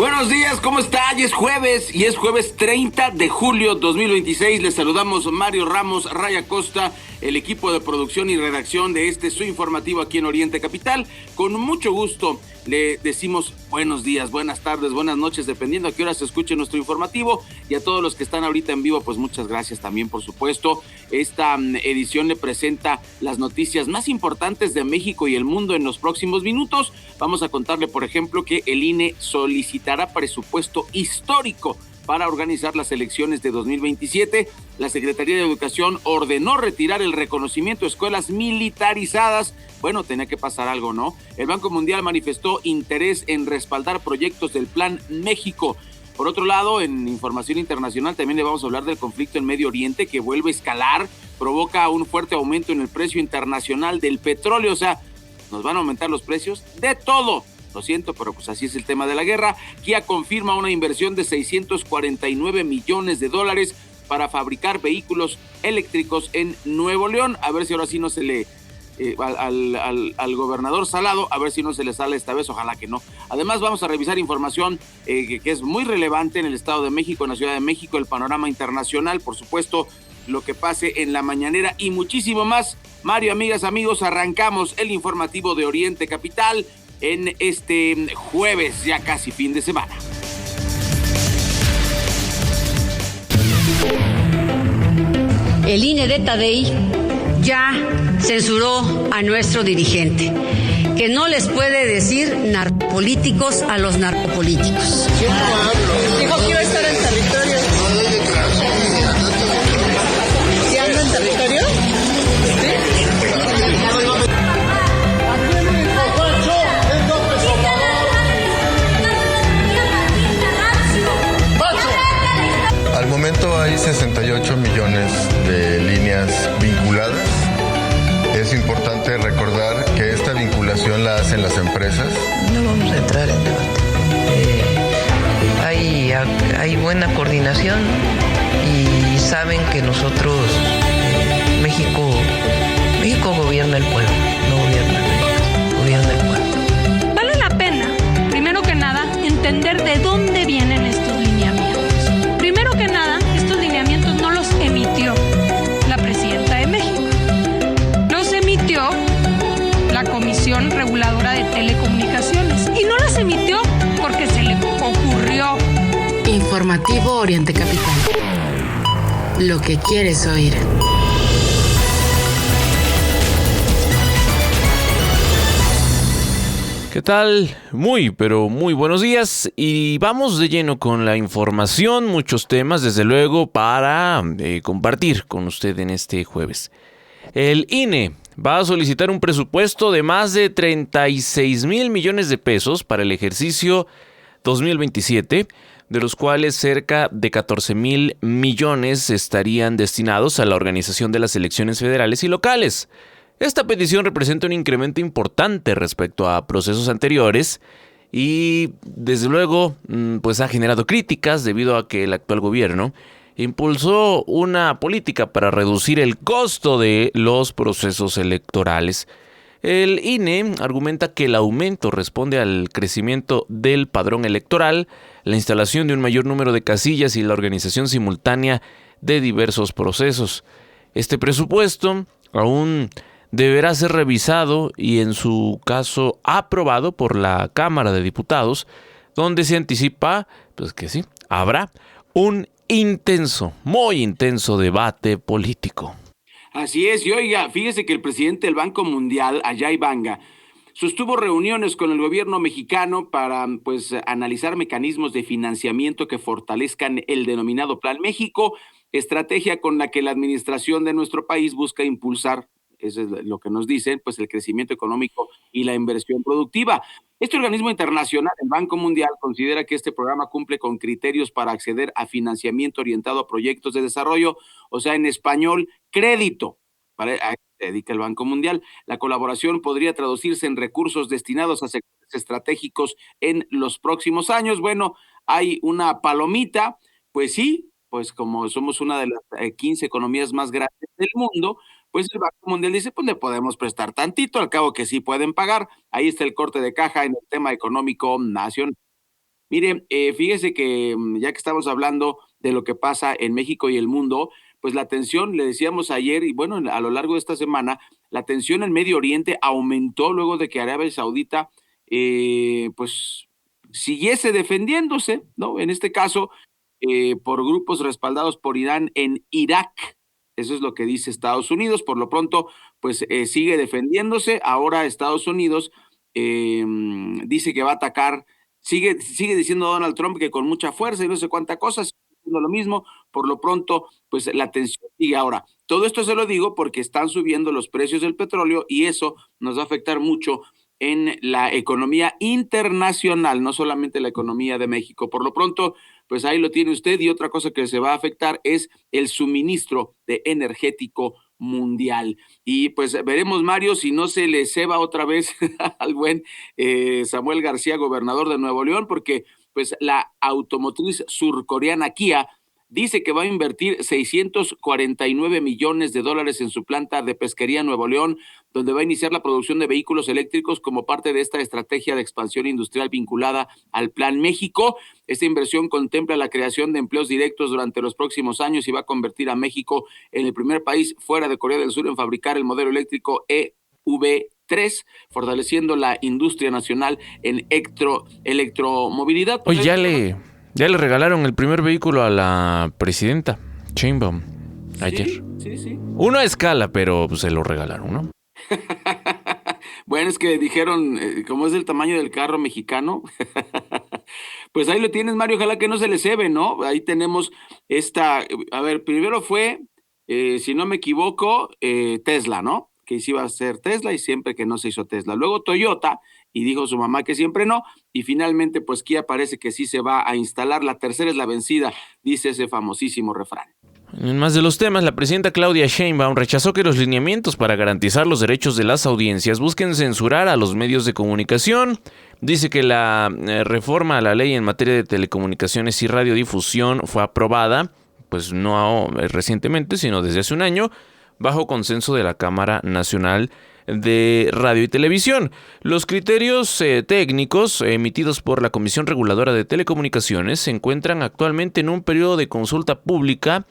Buenos días, ¿cómo está? Ya es jueves y es jueves 30 de julio 2026. Les saludamos Mario Ramos, Raya Costa, el equipo de producción y redacción de su informativo aquí en Oriente Capital. Con mucho gusto le decimos buenos días, buenas tardes, buenas noches, dependiendo a qué hora se escuche nuestro informativo. Y a todos los que están ahorita en vivo, pues muchas gracias también, por supuesto. Esta edición le presenta las noticias más importantes de México y el mundo en los próximos minutos. Vamos a contarle, por ejemplo, que el INE solicitará presupuesto histórico para organizar las elecciones de 2027. La Secretaría de Educación ordenó retirar el reconocimiento a escuelas militarizadas. Bueno, tenía que pasar algo, ¿no? El Banco Mundial manifestó interés en respaldar proyectos del Plan México. Por otro lado, en información internacional también le vamos a hablar del conflicto en Medio Oriente, que vuelve a escalar, provoca un fuerte aumento en el precio internacional del petróleo. O sea, ¿nos van a aumentar los precios? De todo. Lo siento, pero pues así es el tema de la guerra. Kia confirma una inversión de $649 millones para fabricar vehículos eléctricos en Nuevo León. A ver si ahora sí no se le... al gobernador Salado, a ver si no se le sale esta vez, ojalá que no. Además vamos a revisar información que es muy relevante en el Estado de México, en la Ciudad de México, el panorama internacional, por supuesto, lo que pase en la mañanera y muchísimo más. Mario, amigas, amigos, arrancamos el informativo de Oriente Capital en este jueves, ya casi fin de semana. El INE de Tadei ya censuró a nuestro dirigente, que no les puede decir narcopolíticos a los narcopolíticos. Dijo que iba a estar en territorio. ¿Sí anda en territorio? Al momento hay 68 millones de líneas vinculadas. Es importante recordar que esta vinculación la hacen las empresas. No vamos a entrar en debate. Hay buena coordinación y saben que nosotros, México gobierna el pueblo, no gobierna México, gobierna el pueblo. Vale la pena, primero que nada, entender de dónde vienen estos lineamientos. Primero que nada, estos lineamientos no los emitió la presidenta de México. Los emitió la Comisión Reguladora de Telecomunicaciones. Y no las emitió porque se le ocurrió. Informativo Oriente Capital. Lo que quieres oír. ¿Qué tal? Pero muy buenos días y vamos de lleno con la información, muchos temas desde luego para compartir con usted en este jueves. El INE va a solicitar un presupuesto de más de 36,000 millones de pesos para el ejercicio 2027, de los cuales cerca de 14,000 millones estarían destinados a la organización de las elecciones federales y locales. Esta petición representa un incremento importante respecto a procesos anteriores y, desde luego, pues ha generado críticas debido a que el actual gobierno impulsó una política para reducir el costo de los procesos electorales. El INE argumenta que el aumento responde al crecimiento del padrón electoral, la instalación de un mayor número de casillas y la organización simultánea de diversos procesos. Este presupuesto aún deberá ser revisado y, en su caso, aprobado por la Cámara de Diputados, donde se anticipa, pues que sí, habrá un muy intenso debate político. Así es, y oiga, fíjese que el presidente del Banco Mundial, Ajay Banga, sostuvo reuniones con el gobierno mexicano para analizar mecanismos de financiamiento que fortalezcan el denominado Plan México, estrategia con la que la administración de nuestro país busca impulsar, eso es lo que nos dicen, pues el crecimiento económico y la inversión productiva. Este organismo internacional, el Banco Mundial, considera que este programa cumple con criterios para acceder a financiamiento orientado a proyectos de desarrollo, o sea, en español, crédito. A eso se dedica el Banco Mundial. La colaboración podría traducirse en recursos destinados a sectores estratégicos en los próximos años. Bueno, hay una palomita, pues sí, pues como somos una de las 15 economías más grandes del mundo, pues el Banco Mundial dice, pues le podemos prestar tantito, al cabo que sí pueden pagar. Ahí está el corte de caja en el tema económico nacional. Mire, fíjese que ya que estamos hablando de lo que pasa en México y el mundo, pues la tensión, le decíamos ayer y bueno, a lo largo de esta semana, la tensión en Medio Oriente aumentó luego de que Arabia Saudita, pues siguiese defendiéndose, ¿no? En este caso, por grupos respaldados por Irán en Irak. Eso es lo que dice Estados Unidos. Por lo pronto, pues sigue defendiéndose. Ahora Estados Unidos dice que va a atacar, sigue diciendo Donald Trump que con mucha fuerza y no sé cuánta cosa, sigue diciendo lo mismo. Por lo pronto, pues la tensión sigue. Ahora, todo esto se lo digo porque están subiendo los precios del petróleo y eso nos va a afectar mucho en la economía internacional, no solamente la economía de México. Por lo pronto, pues ahí lo tiene usted. Y otra cosa que se va a afectar es el suministro de energético mundial. Y pues veremos, Mario, si no se le ceba otra vez al buen Samuel García, gobernador de Nuevo León, porque pues la automotriz surcoreana Kia dice que va a invertir 649 millones de dólares en su planta de pesquería en Nuevo León, donde va a iniciar la producción de vehículos eléctricos como parte de esta estrategia de expansión industrial vinculada al Plan México. Esta inversión contempla la creación de empleos directos durante los próximos años y va a convertir a México en el primer país fuera de Corea del Sur en fabricar el modelo eléctrico EV3, fortaleciendo la industria nacional en electromovilidad. Oye, ya le regalaron el primer vehículo a la presidenta Sheinbaum ayer. Sí. Uno a escala, pero pues, se lo regalaron, ¿no? Bueno, es que dijeron, como es del tamaño del carro mexicano, pues ahí lo tienes, Mario, ojalá que no se le cebe, ¿no? Ahí tenemos esta, a ver, primero fue, si no me equivoco, Tesla, ¿no? Que sí iba a ser Tesla y siempre que no se hizo Tesla. Luego Toyota, y dijo su mamá que siempre no, y finalmente pues Kia parece que sí se va a instalar. La tercera es la vencida, dice ese famosísimo refrán. En más de los temas, la presidenta Claudia Sheinbaum rechazó que los lineamientos para garantizar los derechos de las audiencias busquen censurar a los medios de comunicación. Dice que la reforma a la ley en materia de telecomunicaciones y radiodifusión fue aprobada, pues no recientemente, sino desde hace un año, bajo consenso de la Cámara Nacional de Radio y Televisión. Los criterios técnicos emitidos por la Comisión Reguladora de Telecomunicaciones se encuentran actualmente en un periodo de consulta pública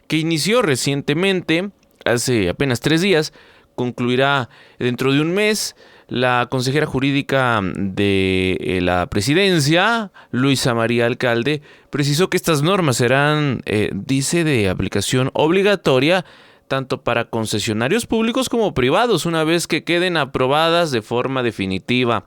que inició recientemente, hace apenas 3 días, concluirá dentro de un mes. La consejera jurídica de la presidencia, Luisa María Alcalde, precisó que estas normas serán, dice, de aplicación obligatoria tanto para concesionarios públicos como privados, una vez que queden aprobadas de forma definitiva.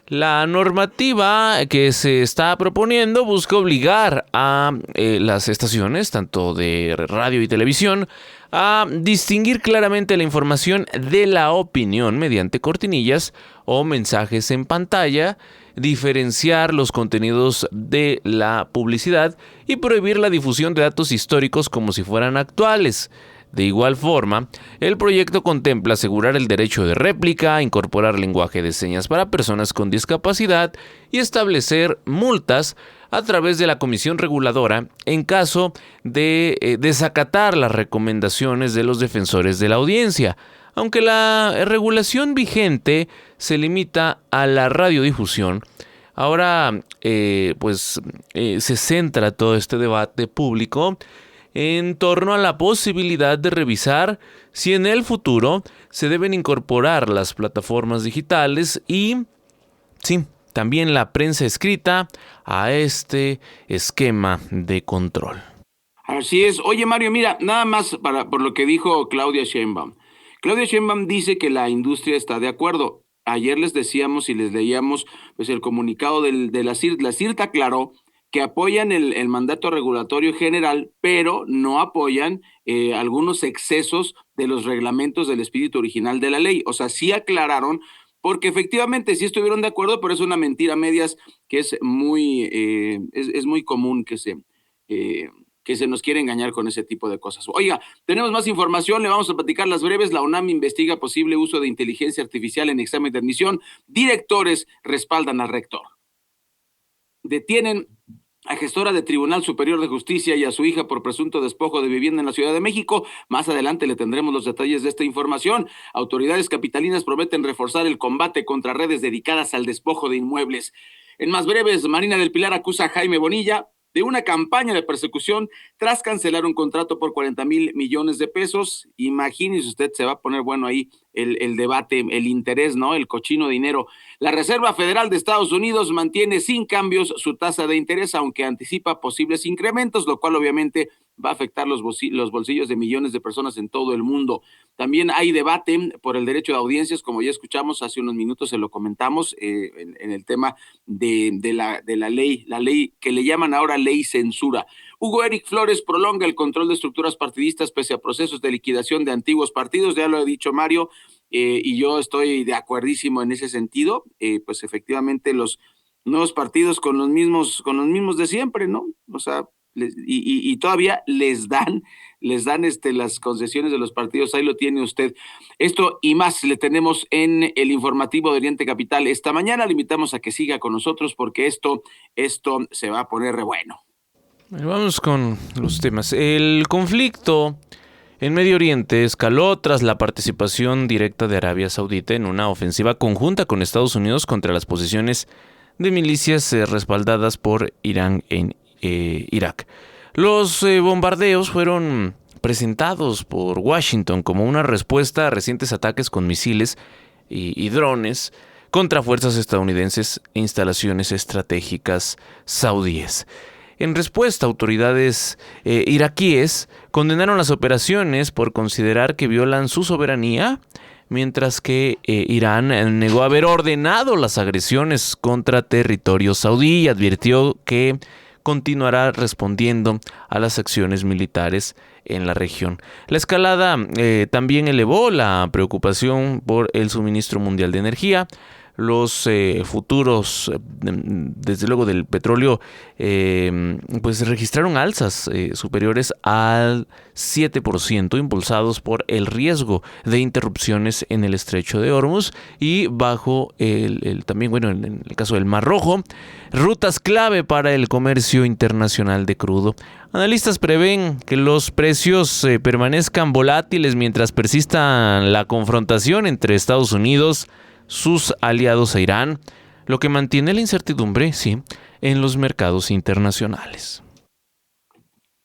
La normativa que se está proponiendo busca obligar a las estaciones, tanto de radio y televisión, a distinguir claramente la información de la opinión mediante cortinillas o mensajes en pantalla, diferenciar los contenidos de la publicidad y prohibir la difusión de datos históricos como si fueran actuales. De igual forma, el proyecto contempla asegurar el derecho de réplica, incorporar lenguaje de señas para personas con discapacidad y establecer multas a través de la Comisión Reguladora en caso de desacatar las recomendaciones de los defensores de la audiencia. Aunque la regulación vigente se limita a la radiodifusión, ahora se centra todo este debate público en torno a la posibilidad de revisar si en el futuro se deben incorporar las plataformas digitales y, sí, también la prensa escrita a este esquema de control. Así es. Oye, Mario, mira, nada más por lo que dijo Claudia Sheinbaum. Claudia Sheinbaum dice que la industria está de acuerdo. Ayer les decíamos y les leíamos pues el comunicado de la CIRT. La CIRT aclaró que apoyan el mandato regulatorio general, pero no apoyan algunos excesos de los reglamentos del espíritu original de la ley. O sea, sí aclararon, porque efectivamente sí estuvieron de acuerdo, pero es una mentira a medias que es muy común que se nos quiere engañar con ese tipo de cosas. Oiga, tenemos más información, le vamos a platicar las breves. La UNAM investiga posible uso de inteligencia artificial en examen de admisión. Directores respaldan al rector. Detienen a gestora de Tribunal Superior de Justicia y a su hija por presunto despojo de vivienda en la Ciudad de México. Más adelante le tendremos los detalles de esta información. Autoridades capitalinas prometen reforzar el combate contra redes dedicadas al despojo de inmuebles. En más breves, Marina del Pilar acusa a Jaime Bonilla de una campaña de persecución tras cancelar un contrato por 40,000 millones de pesos. Imagínese usted, se va a poner bueno ahí el debate, el interés, ¿no? El cochino dinero. La Reserva Federal de Estados Unidos mantiene sin cambios su tasa de interés, aunque anticipa posibles incrementos, lo cual obviamente va a afectar los bolsillos de millones de personas en todo el mundo. También hay debate por el derecho de audiencias, como ya escuchamos hace unos minutos, se lo comentamos en el tema de la ley que le llaman ahora ley censura. Hugo Eric Flores prolonga el control de estructuras partidistas pese a procesos de liquidación de antiguos partidos, ya lo he dicho Mario, y yo estoy de acuerdísimo en ese sentido. Pues efectivamente los nuevos partidos con los mismos de siempre, ¿no? O sea, y todavía les dan las concesiones de los partidos. Ahí lo tiene usted. Esto y más le tenemos en el informativo de Oriente Capital esta mañana. Le invitamos a que siga con nosotros porque esto se va a poner re bueno. Vamos con los temas. El conflicto en Medio Oriente escaló tras la participación directa de Arabia Saudita en una ofensiva conjunta con Estados Unidos contra las posiciones de milicias respaldadas por Irán en Irak. Los bombardeos fueron presentados por Washington como una respuesta a recientes ataques con misiles y drones contra fuerzas estadounidenses e instalaciones estratégicas saudíes. En respuesta, autoridades iraquíes condenaron las operaciones por considerar que violan su soberanía, mientras que Irán negó haber ordenado las agresiones contra territorio saudí y advirtió que continuará respondiendo a las acciones militares en la región. La escalada también elevó la preocupación por el suministro mundial de energía. Los futuros, desde luego del petróleo, pues registraron alzas superiores al 7%, impulsados por el riesgo de interrupciones en el estrecho de Hormuz y bajo también, bueno, en el caso del Mar Rojo, rutas clave para el comercio internacional de crudo. Analistas prevén que los precios permanezcan volátiles mientras persista la confrontación entre Estados Unidos, sus aliados a Irán, lo que mantiene la incertidumbre, sí, en los mercados internacionales.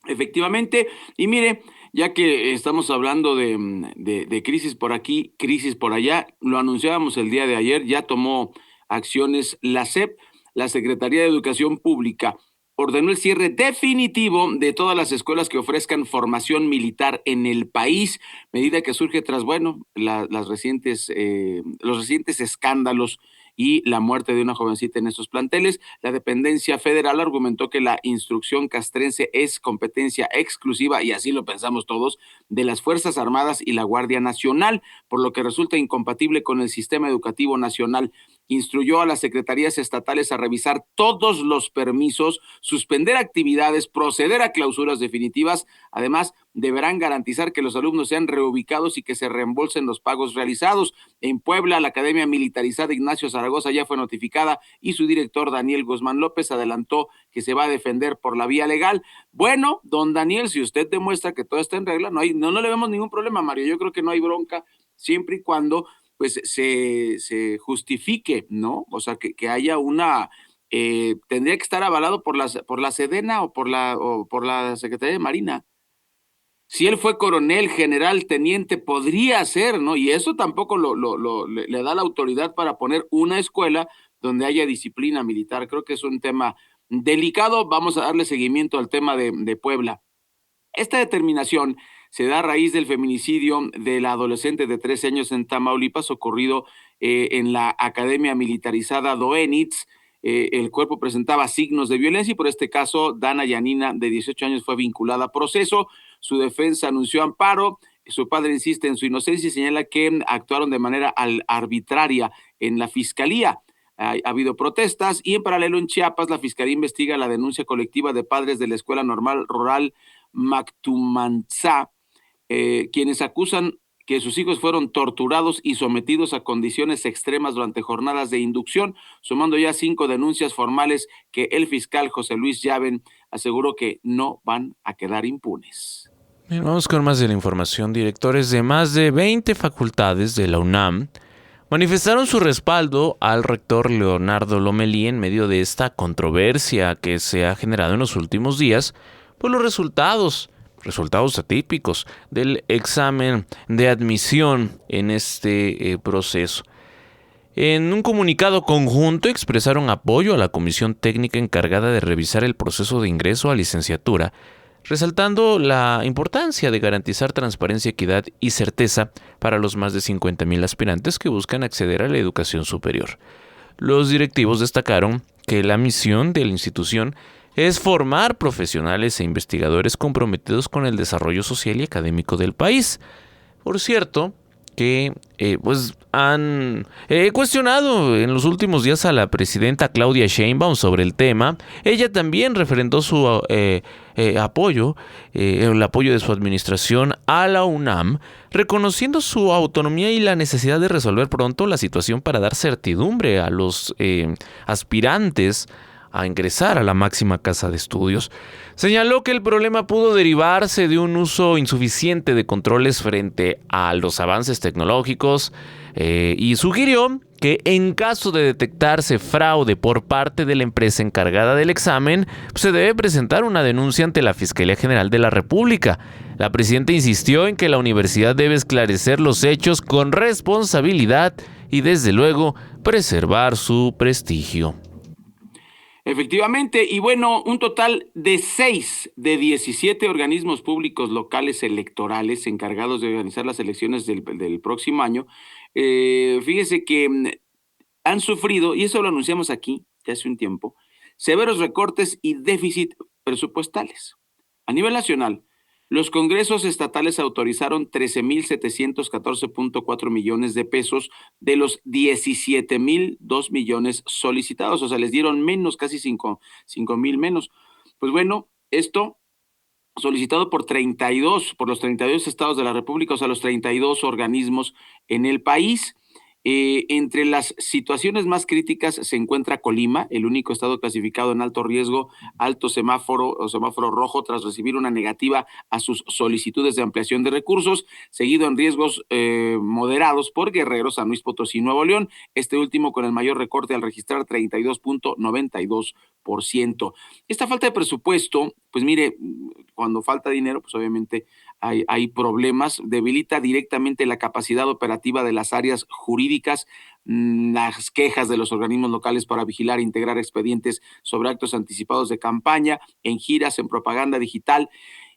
Efectivamente, y mire, ya que estamos hablando de crisis por aquí, crisis por allá, lo anunciábamos el día de ayer, ya tomó acciones la SEP, la Secretaría de Educación Pública, ordenó el cierre definitivo de todas las escuelas que ofrezcan formación militar en el país, medida que surge tras, bueno, los recientes escándalos y la muerte de una jovencita en estos planteles. La dependencia federal argumentó que la instrucción castrense es competencia exclusiva, y así lo pensamos todos, de las Fuerzas Armadas y la Guardia Nacional, por lo que resulta incompatible con el sistema educativo nacional. Instruyó a las secretarías estatales a revisar todos los permisos, suspender actividades, proceder a clausuras definitivas. Además, deberán garantizar que los alumnos sean reubicados y que se reembolsen los pagos realizados. En Puebla, la Academia Militarizada Ignacio Zaragoza ya fue notificada y su director, Daniel Guzmán López, adelantó que se va a defender por la vía legal. Bueno, don Daniel, si usted demuestra que todo está en regla, no le vemos ningún problema, Mario. Yo creo que no hay bronca, siempre y cuando pues se justifique, ¿no? O sea, que haya una, tendría que estar avalado por la Sedena o por la Secretaría de Marina. Si él fue coronel, general, teniente, podría ser, ¿no? Y eso tampoco le da la autoridad para poner una escuela donde haya disciplina militar. Creo que es un tema delicado. Vamos a darle seguimiento al tema de Puebla. Esta determinación se da a raíz del feminicidio de la adolescente de 13 años en Tamaulipas ocurrido en la Academia Militarizada Doenitz. El cuerpo presentaba signos de violencia y por este caso Dana Yanina, de 18 años, fue vinculada a proceso. Su defensa anunció amparo. Su padre insiste en su inocencia y señala que actuaron de manera arbitraria en la fiscalía. Ha habido protestas y en paralelo en Chiapas la fiscalía investiga la denuncia colectiva de padres de la Escuela Normal Rural Mactumanzá, quienes acusan que sus hijos fueron torturados y sometidos a condiciones extremas durante jornadas de inducción, sumando ya 5 denuncias formales que el fiscal José Luis Llaven aseguró que no van a quedar impunes. Bien, vamos con más de la información. Directores de más de 20 facultades de la UNAM manifestaron su respaldo al rector Leonardo Lomelí en medio de esta controversia que se ha generado en los últimos días por los resultados atípicos del examen de admisión en este proceso. En un comunicado conjunto expresaron apoyo a la comisión técnica encargada de revisar el proceso de ingreso a licenciatura, resaltando la importancia de garantizar transparencia, equidad y certeza para los más de 50,000 aspirantes que buscan acceder a la educación superior. Los directivos destacaron que la misión de la institución es formar profesionales e investigadores comprometidos con el desarrollo social y académico del país. Por cierto, que han cuestionado en los últimos días a la presidenta Claudia Sheinbaum sobre el tema. Ella también refrendó su apoyo, el apoyo de su administración a la UNAM, reconociendo su autonomía y la necesidad de resolver pronto la situación para dar certidumbre a los aspirantes a ingresar a la máxima casa de estudios. Señaló que el problema pudo derivarse de un uso insuficiente de controles frente a los avances tecnológicos y sugirió que en caso de detectarse fraude por parte de la empresa encargada del examen, se debe presentar una denuncia ante la Fiscalía General de la República. La presidenta insistió en que la universidad debe esclarecer los hechos con responsabilidad y, desde luego, preservar su prestigio. Efectivamente, y bueno, un total de 6 de 17 organismos públicos locales electorales encargados de organizar las elecciones del próximo año, fíjese que han sufrido, y eso lo anunciamos aquí ya hace un tiempo, severos recortes y déficit presupuestales. A nivel nacional, los congresos estatales autorizaron 13,714.4 millones de pesos de los 17,002 millones solicitados, o sea, les dieron menos, casi 5,000 menos. Pues bueno, esto solicitado por los 32 estados de la República, o sea, los 32 organismos en el país. Entre las situaciones más críticas se encuentra Colima, el único estado clasificado en alto riesgo, alto semáforo o semáforo rojo tras recibir una negativa a sus solicitudes de ampliación de recursos, seguido en riesgos moderados por Guerrero, San Luis Potosí y Nuevo León, este último con el mayor recorte al registrar 32.92%. Esta falta de presupuesto, pues mire, cuando falta dinero, pues obviamente hay problemas, debilita directamente la capacidad operativa de las áreas jurídicas, las quejas de los organismos locales para vigilar e integrar expedientes sobre actos anticipados de campaña, en giras, en propaganda digital,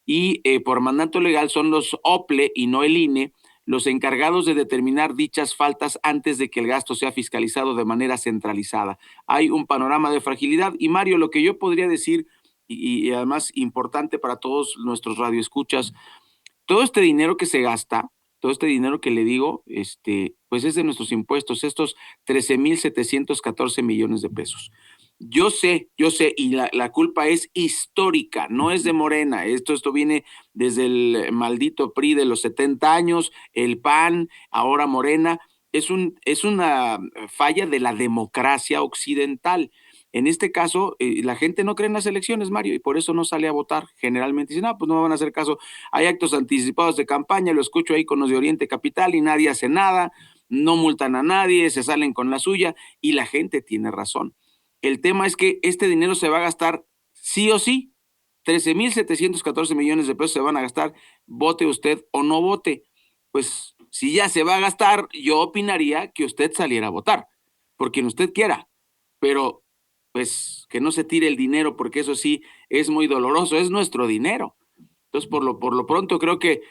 y por mandato legal son los OPLE y no el INE los encargados de determinar dichas faltas antes de que el gasto sea fiscalizado de manera centralizada. Hay un panorama de fragilidad y, Mario, lo que yo podría decir, y además importante para todos nuestros radioescuchas, todo este dinero que se gasta, todo este dinero que le digo, pues es de nuestros impuestos, estos 13,714 millones de pesos. Yo sé, y la culpa es histórica, no es de Morena, esto viene desde el maldito PRI de los 70 años, el PAN, ahora Morena, es una falla de la democracia occidental. En este caso, la gente no cree en las elecciones, Mario, y por eso no sale a votar. Generalmente dicen, no, pues no me van a hacer caso. Hay actos anticipados de campaña, lo escucho ahí con los de Oriente Capital y nadie hace nada, no multan a nadie, se salen con la suya y la gente tiene razón. El tema es que este dinero se va a gastar sí o sí. 13,714 millones de pesos se van a gastar, vote usted o no vote. Pues si ya se va a gastar, yo opinaría que usted saliera a votar, por quien usted quiera, pero pues que no se tire el dinero, porque eso sí es muy doloroso, es nuestro dinero. Entonces, por lo pronto, creo que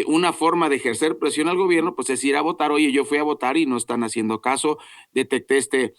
una forma de ejercer presión al gobierno, pues es ir a votar. Oye, yo fui a votar y no están haciendo caso, detecté este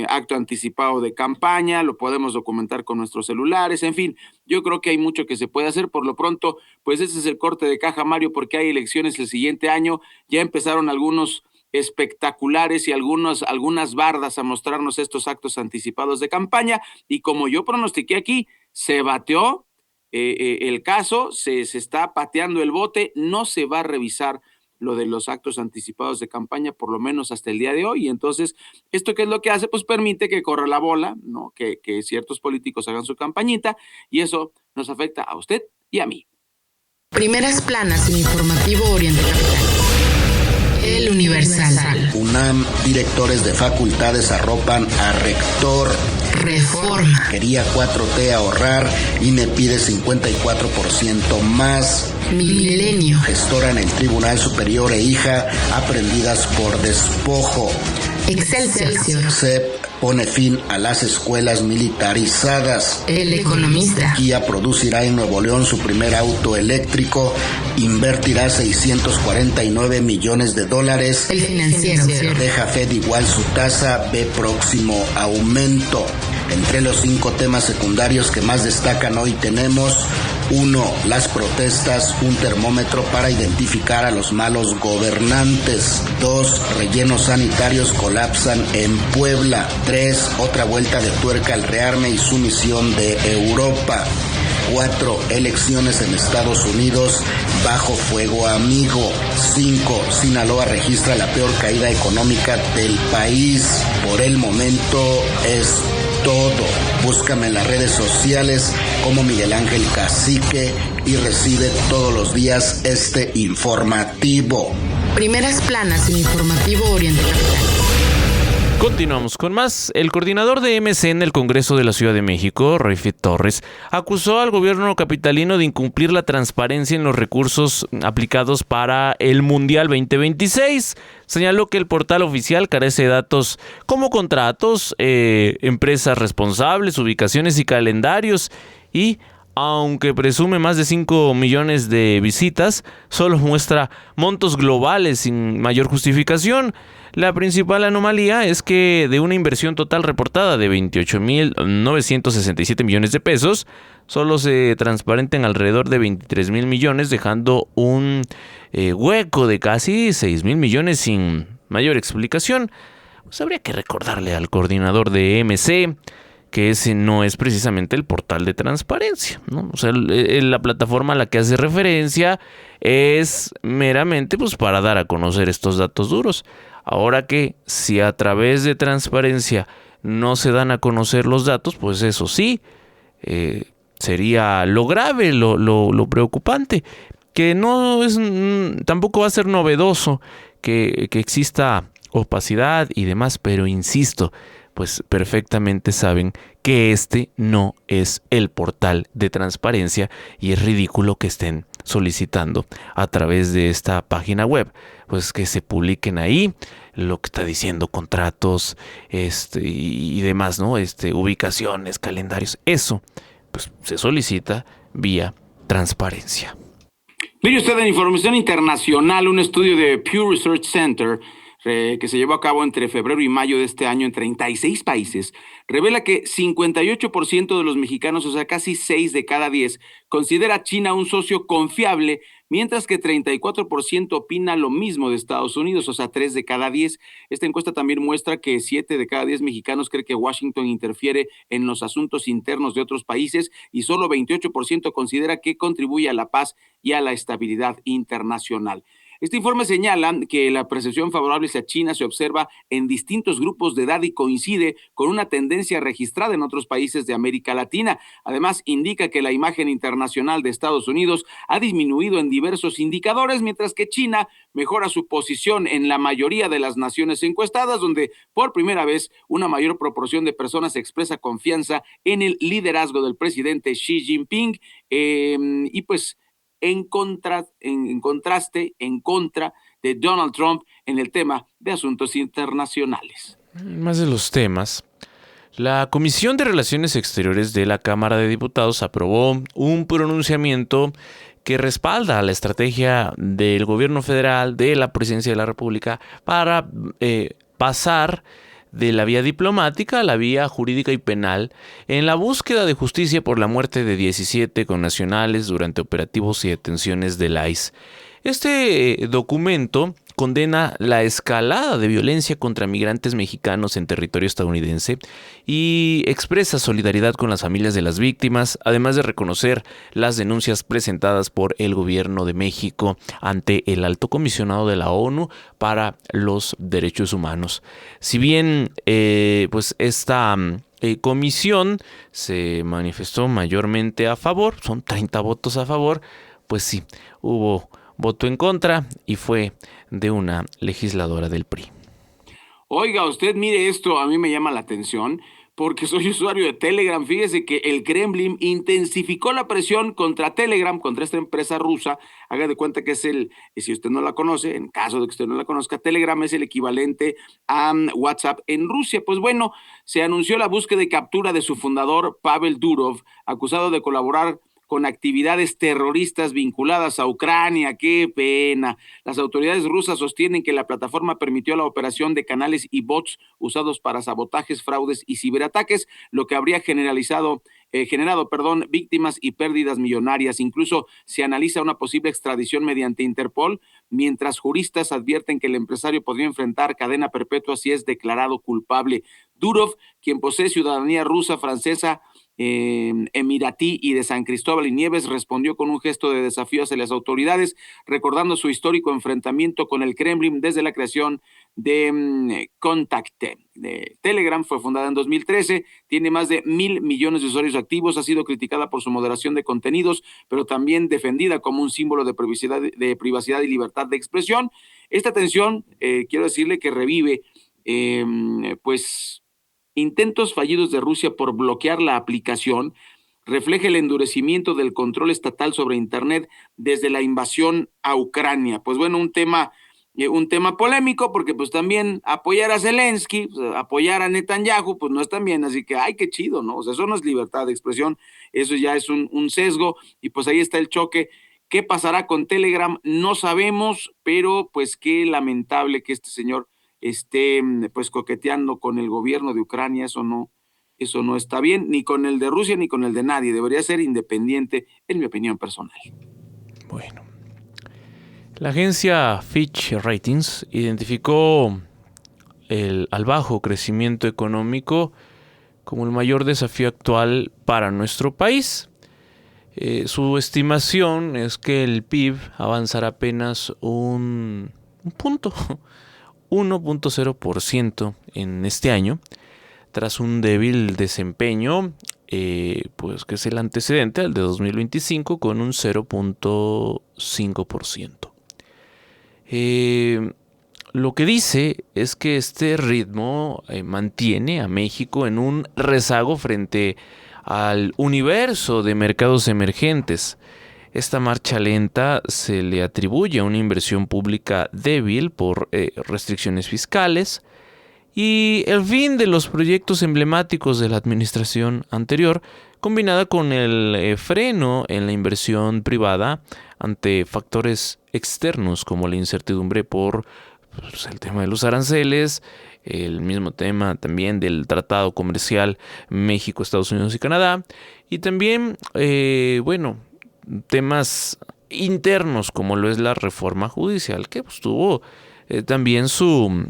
acto anticipado de campaña, lo podemos documentar con nuestros celulares, en fin, yo creo que hay mucho que se puede hacer. Por lo pronto, pues ese es el corte de caja, Mario, porque hay elecciones el siguiente año, ya empezaron algunos espectaculares y algunas bardas a mostrarnos estos actos anticipados de campaña, y como yo pronostiqué aquí, se bateó el caso, se está pateando el bote, no se va a revisar lo de los actos anticipados de campaña, por lo menos hasta el día de hoy. Y entonces, ¿esto qué es lo que hace? Pues permite que corra la bola, ¿no? Que ciertos políticos hagan su campañita, y eso nos afecta a usted y a mí. Primeras planas en Informativo Oriente Capital. El Universal. UNAM, directores de facultades arropan a rector. Reforma. Quería 4T ahorrar y me pide 54% más. Milenio. Gestora en el Tribunal Superior e hija aprendidas por despojo. Excelsior. CEP pone fin a las escuelas militarizadas. El Economista. Kia producirá en Nuevo León su primer auto eléctrico, invertirá $649 millones. El Financiero. Deja Fed igual su tasa, ve próximo aumento. Entre los 5 temas secundarios que más destacan hoy tenemos: 1. Las protestas, un termómetro para identificar a los malos gobernantes. 2. Rellenos sanitarios colapsan en Puebla. 3. Otra vuelta de tuerca al rearme y sumisión de Europa. 4. Elecciones en Estados Unidos bajo fuego amigo. 5. Sinaloa registra la peor caída económica del país. Por el momento es todo. Búscame en las redes sociales como Miguel Ángel Cacique y recibe todos los días este informativo. Primeras planas en Informativo Oriente Capital. Continuamos con más. El coordinador de MC en el Congreso de la Ciudad de México, Roifit Torres, acusó al gobierno capitalino de incumplir la transparencia en los recursos aplicados para el Mundial 2026. Señaló que el portal oficial carece de datos como contratos, empresas responsables, ubicaciones y calendarios, y aunque presume más de 5 millones de visitas, solo muestra montos globales sin mayor justificación. La principal anomalía es que de una inversión total reportada de 28.967 millones de pesos, solo se transparenten alrededor de 23.000 millones, dejando un hueco de casi 6.000 millones sin mayor explicación. Pues habría que recordarle al coordinador de MC que ese no es precisamente el portal de transparencia, ¿no? O sea, la plataforma a la que hace referencia es meramente pues para dar a conocer estos datos duros. Ahora que si a través de transparencia no se dan a conocer los datos, pues eso sí, sería lo grave, lo preocupante, que no es, tampoco va a ser novedoso que exista opacidad y demás, pero insisto, pues perfectamente saben que este no es el portal de transparencia y es ridículo que estén solicitando a través de esta página web, pues que se publiquen ahí lo que está diciendo, contratos y demás, ¿no? Ubicaciones, calendarios, eso pues se solicita vía transparencia. Mire usted, en información internacional, un estudio de Pew Research Center que se llevó a cabo entre febrero y mayo de este año en 36 países, revela que 58% de los mexicanos, o sea, casi 6 de cada 10, considera a China un socio confiable, mientras que 34% opina lo mismo de Estados Unidos, o sea, 3 de cada 10. Esta encuesta también muestra que 7 de cada 10 mexicanos cree que Washington interfiere en los asuntos internos de otros países y solo 28% considera que contribuye a la paz y a la estabilidad internacional. Este informe señala que la percepción favorable hacia China se observa en distintos grupos de edad y coincide con una tendencia registrada en otros países de América Latina. Además, indica que la imagen internacional de Estados Unidos ha disminuido en diversos indicadores, mientras que China mejora su posición en la mayoría de las naciones encuestadas, donde por primera vez una mayor proporción de personas expresa confianza en el liderazgo del presidente Xi Jinping y pues en contra de Donald Trump en el tema de asuntos internacionales. Más de los temas, la Comisión de Relaciones Exteriores de la Cámara de Diputados aprobó un pronunciamiento que respalda la estrategia del gobierno federal, de la Presidencia de la República, para pasar de la vía diplomática a la vía jurídica y penal en la búsqueda de justicia por la muerte de 17 connacionales durante operativos y detenciones del ICE. Este documento condena la escalada de violencia contra migrantes mexicanos en territorio estadounidense y expresa solidaridad con las familias de las víctimas, además de reconocer las denuncias presentadas por el gobierno de México ante el Alto Comisionado de la ONU para los Derechos Humanos. Si bien pues esta comisión se manifestó mayormente a favor, son 30 votos a favor, pues sí, hubo voto en contra y fue de una legisladora del PRI. Oiga, usted mire esto, a mí me llama la atención porque soy usuario de Telegram. Fíjese que el Kremlin intensificó la presión contra Telegram, contra esta empresa rusa. Haga de cuenta que es si usted no la conoce, en caso de que usted no la conozca, Telegram es el equivalente a WhatsApp en Rusia. Pues bueno, se anunció la búsqueda y captura de su fundador, Pavel Durov, acusado de colaborar con actividades terroristas vinculadas a Ucrania. ¡Qué pena! Las autoridades rusas sostienen que la plataforma permitió la operación de canales y bots usados para sabotajes, fraudes y ciberataques, lo que habría generado víctimas y pérdidas millonarias. Incluso se analiza una posible extradición mediante Interpol, mientras juristas advierten que el empresario podría enfrentar cadena perpetua si es declarado culpable. Durov, quien posee ciudadanía rusa, francesa, emiratí y de San Cristóbal y Nieves, respondió con un gesto de desafío hacia las autoridades, recordando su histórico enfrentamiento con el Kremlin desde la creación de Contact. Telegram fue fundada en 2013, tiene más de 1,000 millones de usuarios activos, ha sido criticada por su moderación de contenidos, pero también defendida como un símbolo de privacidad y libertad de expresión. Esta tensión, quiero decirle que revive, intentos fallidos de Rusia por bloquear la aplicación, refleja el endurecimiento del control estatal sobre Internet desde la invasión a Ucrania. Pues bueno, un tema polémico, porque pues también apoyar a Zelensky, apoyar a Netanyahu, pues no es tan bien, así que ay, qué chido, ¿no? O sea, eso no es libertad de expresión, eso ya es un sesgo, y pues ahí está el choque. ¿Qué pasará con Telegram? No sabemos, pero pues qué lamentable que este señor esté pues coqueteando con el gobierno de Ucrania. Eso no está bien, ni con el de Rusia ni con el de nadie. Debería ser independiente, en mi opinión personal. Bueno, la agencia Fitch Ratings identificó al bajo crecimiento económico como el mayor desafío actual para nuestro país. Su estimación es que el PIB avanzará apenas un punto, 1.0% en este año, tras un débil desempeño, pues que es el antecedente al de 2025, con un 0.5%. Lo que dice es que este ritmo mantiene a México en un rezago frente al universo de mercados emergentes. Esta marcha lenta se le atribuye a una inversión pública débil por restricciones fiscales y el fin de los proyectos emblemáticos de la administración anterior, combinada con el freno en la inversión privada ante factores externos como la incertidumbre por el tema de los aranceles, el mismo tema también del tratado comercial México, Estados Unidos y Canadá, y también, temas internos como lo es la reforma judicial, que pues, tuvo también su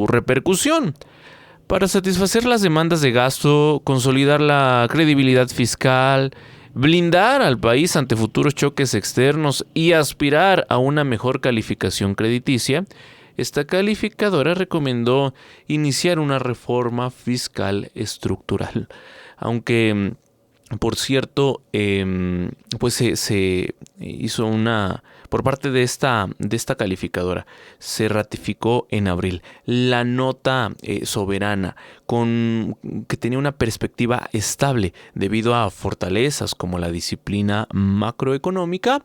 repercusión. Para satisfacer las demandas de gasto, consolidar la credibilidad fiscal, blindar al país ante futuros choques externos y aspirar a una mejor calificación crediticia, esta calificadora recomendó iniciar una reforma fiscal estructural. Aunque, por cierto, pues se hizo por parte de esta calificadora, se ratificó en abril la nota soberana que tenía una perspectiva estable debido a fortalezas como la disciplina macroeconómica,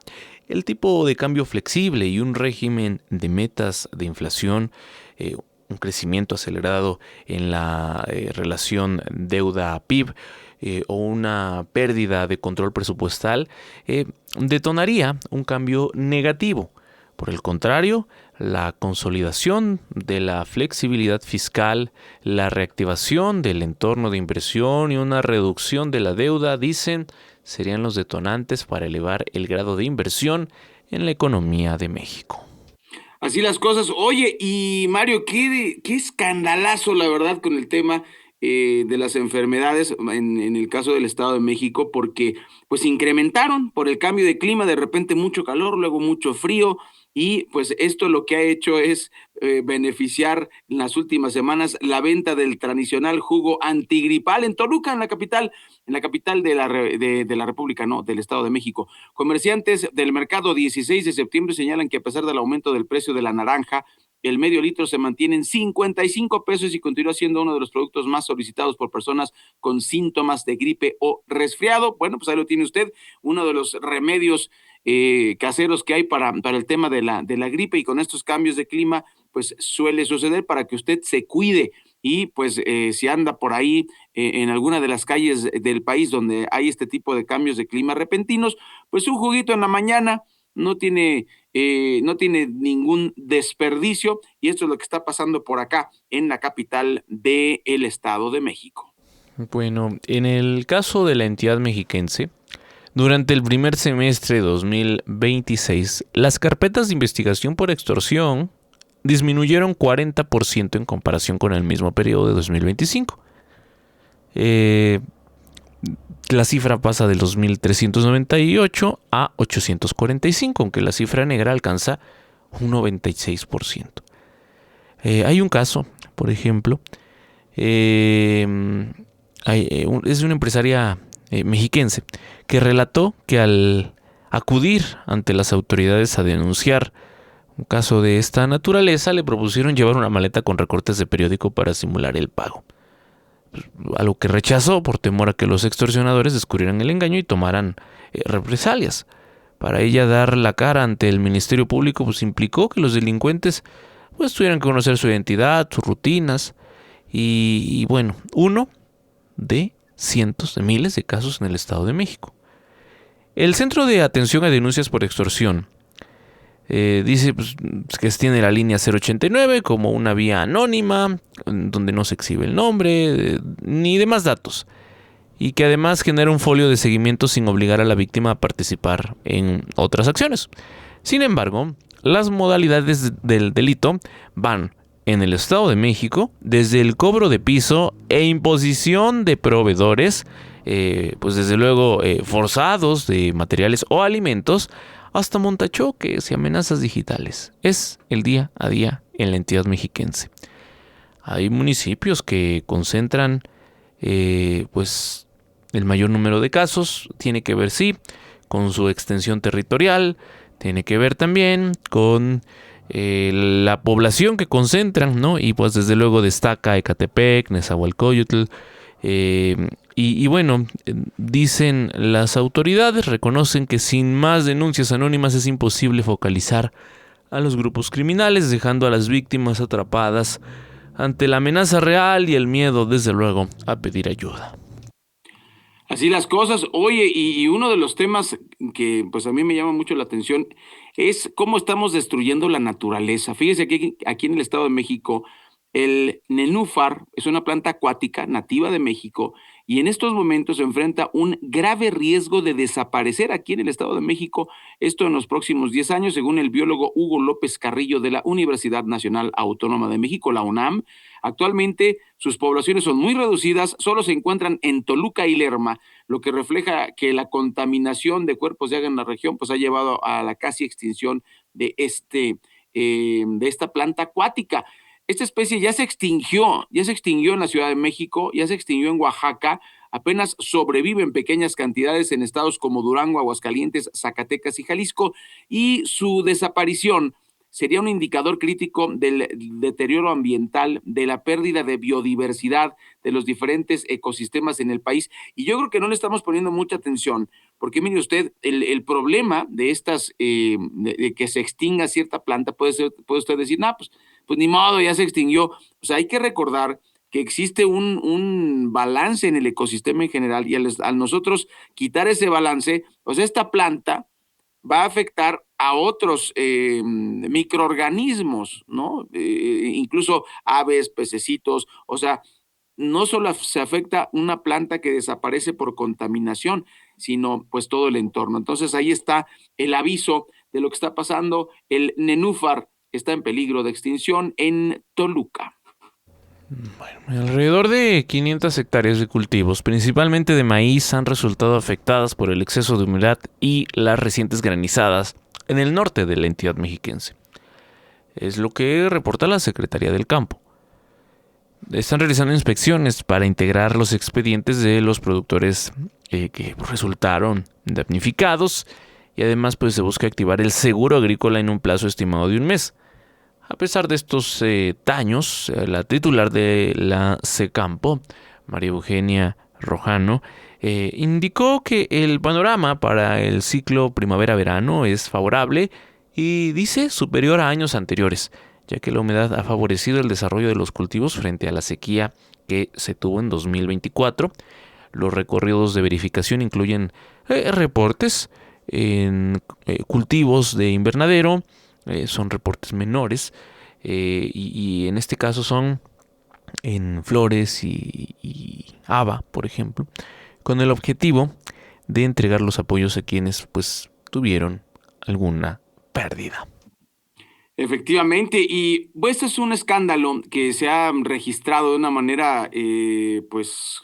el tipo de cambio flexible y un régimen de metas de inflación, un crecimiento acelerado en la relación deuda-PIB, o una pérdida de control presupuestal, detonaría un cambio negativo. Por el contrario, la consolidación de la flexibilidad fiscal, la reactivación del entorno de inversión y una reducción de la deuda, dicen, serían los detonantes para elevar el grado de inversión en la economía de México. Así las cosas. Oye, y Mario, qué escandalazo, la verdad, con el tema de las enfermedades en el caso del Estado de México, porque pues incrementaron por el cambio de clima, de repente mucho calor, luego mucho frío, y pues esto lo que ha hecho es beneficiar en las últimas semanas la venta del tradicional jugo antigripal en Toluca, en la capital de la República, no, del Estado de México. Comerciantes del mercado 16 de septiembre señalan que a pesar del aumento del precio de la naranja, el medio litro se mantiene en 55 pesos y continúa siendo uno de los productos más solicitados por personas con síntomas de gripe o resfriado. Bueno, pues ahí lo tiene usted, uno de los remedios caseros que hay para el tema de la gripe, y con estos cambios de clima, pues suele suceder, para que usted se cuide. Y pues si anda por ahí en alguna de las calles del país donde hay este tipo de cambios de clima repentinos, pues un juguito en la mañana no tiene ningún desperdicio, y esto es lo que está pasando por acá en la capital del Estado de México. Bueno, en el caso de la entidad mexiquense, durante el primer semestre de 2026, las carpetas de investigación por extorsión disminuyeron 40% en comparación con el mismo periodo de 2025. La cifra pasa de los 1.398 a 845, aunque la cifra negra alcanza un 96%. Hay un caso, por ejemplo, es una empresaria mexiquense que relató que al acudir ante las autoridades a denunciar un caso de esta naturaleza, le propusieron llevar una maleta con recortes de periódico para simular el pago, a lo que rechazó por temor a que los extorsionadores descubrieran el engaño y tomaran represalias. Para ella, dar la cara ante el Ministerio Público pues implicó que los delincuentes pues tuvieran que conocer su identidad, sus rutinas y bueno, uno de cientos de miles de casos en el Estado de México. El Centro de Atención a Denuncias por Extorsión dice pues, que tiene la línea 089 como una vía anónima donde no se exhibe el nombre ni demás datos, y que además genera un folio de seguimiento sin obligar a la víctima a participar en otras acciones. Sin embargo, las modalidades del delito van en el Estado de México desde el cobro de piso e imposición de proveedores, pues desde luego forzados de materiales o alimentos, hasta montachoques y amenazas digitales. Es el día a día en la entidad mexiquense. Hay municipios que concentran pues el mayor número de casos. Tiene que ver, sí, con su extensión territorial. Tiene que ver también con la población que concentran, ¿no? Y pues desde luego destaca Ecatepec, Nezahualcóyotl. Y bueno, dicen las autoridades, reconocen que sin más denuncias anónimas es imposible focalizar a los grupos criminales, dejando a las víctimas atrapadas ante la amenaza real y el miedo, desde luego, a pedir ayuda. Así las cosas. Oye, y uno de los temas que pues a mí me llama mucho la atención es cómo estamos destruyendo la naturaleza. Fíjese que aquí en el Estado de México, el nenúfar es una planta acuática nativa de México, y en estos momentos se enfrenta un grave riesgo de desaparecer aquí en el Estado de México, esto en los próximos 10 años, según el biólogo Hugo López Carrillo de la Universidad Nacional Autónoma de México, la UNAM. Actualmente sus poblaciones son muy reducidas, solo se encuentran en Toluca y Lerma, lo que refleja que la contaminación de cuerpos de agua en la región pues ha llevado a la casi extinción de esta planta acuática. Esta especie ya se extinguió en la Ciudad de México, ya se extinguió en Oaxaca, apenas sobrevive en pequeñas cantidades en estados como Durango, Aguascalientes, Zacatecas y Jalisco, y su desaparición sería un indicador crítico del deterioro ambiental, de la pérdida de biodiversidad de los diferentes ecosistemas en el país. Y yo creo que no le estamos poniendo mucha atención, porque mire usted, el problema de estas, de que se extinga cierta planta, puede usted decir, pues ni modo, ya se extinguió. O sea, hay que recordar que existe un balance en el ecosistema en general, y al nosotros quitar ese balance, pues esta planta va a afectar a otros microorganismos, ¿no? Incluso aves, pececitos, o sea, no solo se afecta una planta que desaparece por contaminación, sino pues todo el entorno. Entonces ahí está el aviso de lo que está pasando. El nenúfar está en peligro de extinción en Toluca. Bueno, alrededor de 500 hectáreas de cultivos, principalmente de maíz, han resultado afectadas por el exceso de humedad y las recientes granizadas en el norte de la entidad mexiquense. Es lo que reporta la Secretaría del Campo. Están realizando inspecciones para integrar los expedientes de los productores que resultaron damnificados y además pues se busca activar el seguro agrícola en un plazo estimado de un mes. A pesar de estos daños, la titular de la Secampo, María Eugenia Rojano, indicó que el panorama para el ciclo primavera-verano es favorable y dice superior a años anteriores, ya que la humedad ha favorecido el desarrollo de los cultivos frente a la sequía que se tuvo en 2024. Los recorridos de verificación incluyen reportes en cultivos de invernadero, son reportes menores y en este caso son en flores y haba, por ejemplo, con el objetivo de entregar los apoyos a quienes pues tuvieron alguna pérdida. Efectivamente, y pues este es un escándalo que se ha registrado de una manera, pues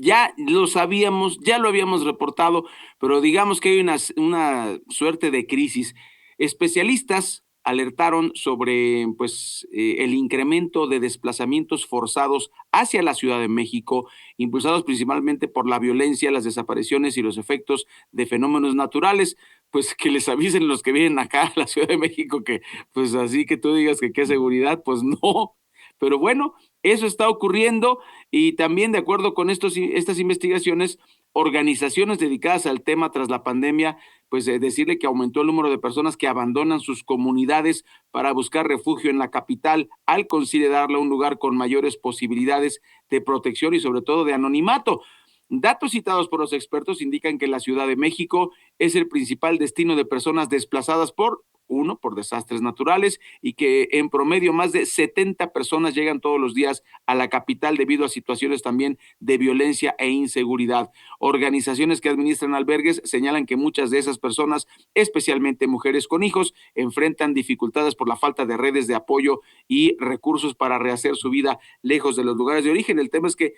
ya lo sabíamos, ya lo habíamos reportado, pero digamos que hay una suerte de crisis. Especialistas alertaron sobre pues, el incremento de desplazamientos forzados hacia la Ciudad de México, impulsados principalmente por la violencia, las desapariciones y los efectos de fenómenos naturales. Pues que les avisen los que vienen acá a la Ciudad de México que, pues así que tú digas que qué seguridad, pues no. Pero bueno, eso está ocurriendo y también de acuerdo con estas investigaciones, organizaciones dedicadas al tema tras la pandemia, pues decirle que aumentó el número de personas que abandonan sus comunidades para buscar refugio en la capital al considerarla un lugar con mayores posibilidades de protección y sobre todo de anonimato. Datos citados por los expertos indican que la Ciudad de México es el principal destino de personas desplazadas por desastres naturales y que en promedio más de 70 personas llegan todos los días a la capital debido a situaciones también de violencia e inseguridad. Organizaciones que administran albergues señalan que muchas de esas personas, especialmente mujeres con hijos, enfrentan dificultades por la falta de redes de apoyo y recursos para rehacer su vida lejos de los lugares de origen. El tema es que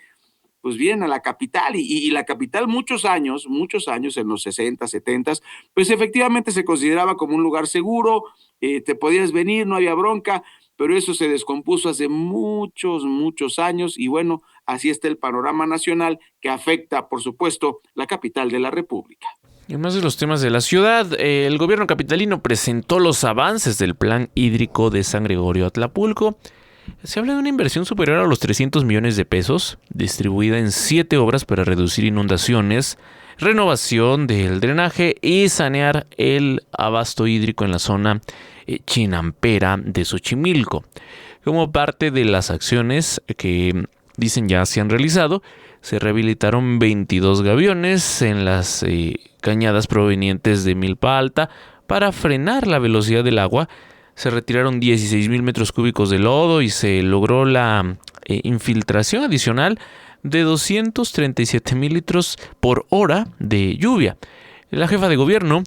pues vienen a la capital y la capital muchos años, en los 60, 70, pues efectivamente se consideraba como un lugar seguro, te podías venir, no había bronca, pero eso se descompuso hace muchos años y bueno, así está el panorama nacional que afecta, por supuesto, la capital de la República. Y más de los temas de la ciudad, el gobierno capitalino presentó los avances del plan hídrico de San Gregorio Atlapulco. Se habla de una inversión superior a los 300 millones de pesos, distribuida en 7 obras para reducir inundaciones, renovación del drenaje y sanear el abasto hídrico en la zona chinampera de Xochimilco. Como parte de las acciones que dicen ya se han realizado, se rehabilitaron 22 gaviones en las cañadas provenientes de Milpa Alta para frenar la velocidad del agua. Se retiraron 16,000 metros cúbicos de lodo y se logró la infiltración adicional de 237,000 litros por hora de lluvia. La jefa de gobierno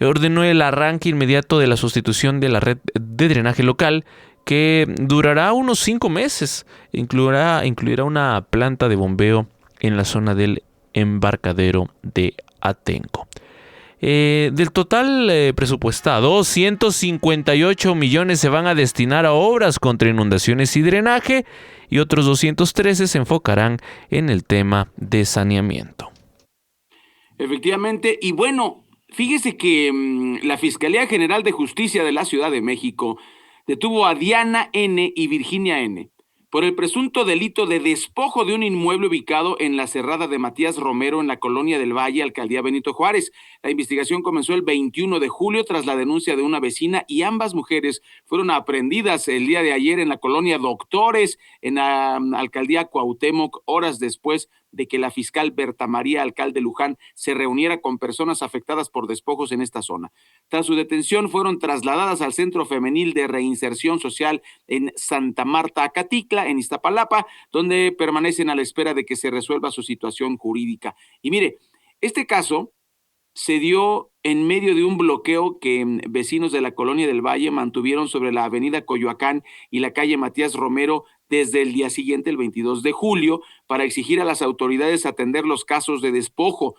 ordenó el arranque inmediato de la sustitución de la red de drenaje local que durará unos 5 meses. Incluirá una planta de bombeo en la zona del embarcadero de Atenco. Del total presupuestado, 158 millones se van a destinar a obras contra inundaciones y drenaje y otros 213 se enfocarán en el tema de saneamiento. Efectivamente, y bueno, fíjese que la Fiscalía General de Justicia de la Ciudad de México detuvo a Diana N. y Virginia N. por el presunto delito de despojo de un inmueble ubicado en la Cerrada de Matías Romero en la Colonia del Valle, Alcaldía Benito Juárez. La investigación comenzó el 21 de julio tras la denuncia de una vecina y ambas mujeres fueron aprehendidas el día de ayer en la Colonia Doctores, en la Alcaldía Cuauhtémoc, horas después de que la fiscal Berta María Alcalde Luján se reuniera con personas afectadas por despojos en esta zona. Tras su detención fueron trasladadas al Centro Femenil de Reinserción Social en Santa Marta, Acatitla, en Iztapalapa, donde permanecen a la espera de que se resuelva su situación jurídica. Y mire, este caso se dio en medio de un bloqueo que vecinos de la Colonia del Valle mantuvieron sobre la avenida Coyoacán y la calle Matías Romero desde el día siguiente, el 22 de julio, para exigir a las autoridades atender los casos de despojo.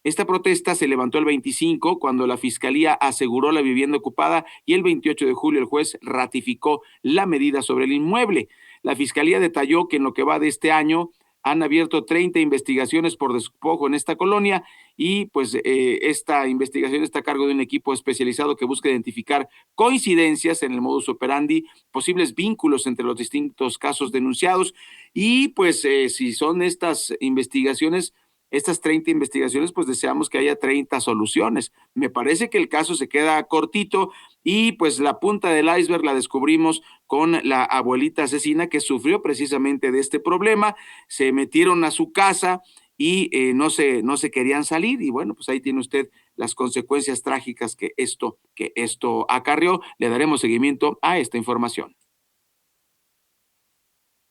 Esta protesta se levantó el 25, cuando la Fiscalía aseguró la vivienda ocupada, y el 28 de julio el juez ratificó la medida sobre el inmueble. La Fiscalía detalló que en lo que va de este año han abierto 30 investigaciones por despojo en esta colonia, y pues esta investigación está a cargo de un equipo especializado que busca identificar coincidencias en el modus operandi, posibles vínculos entre los distintos casos denunciados, y pues si son estas investigaciones, estas 30 investigaciones, pues deseamos que haya 30 soluciones. Me parece que el caso se queda cortito, y pues la punta del iceberg la descubrimos con la abuelita asesina que sufrió precisamente de este problema. Se metieron a su casa y no se querían salir, y bueno, pues ahí tiene usted las consecuencias trágicas que esto acarreó. Le daremos seguimiento a esta información.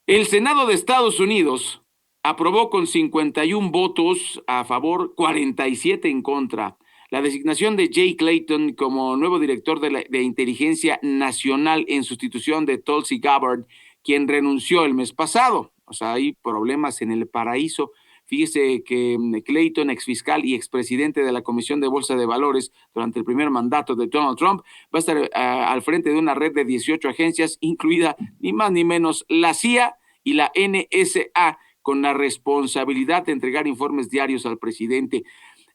El Senado de Estados Unidos aprobó con 51 votos a favor, 47 en contra, la designación de Jay Clayton como nuevo director de Inteligencia Nacional en sustitución de Tulsi Gabbard, quien renunció el mes pasado. O sea, hay problemas en el paraíso. Fíjese que Clayton, exfiscal y expresidente de la Comisión de Bolsa de Valores durante el primer mandato de Donald Trump, va a estar al frente de una red de 18 agencias, incluida ni más ni menos la CIA y la NSA, con la responsabilidad de entregar informes diarios al presidente.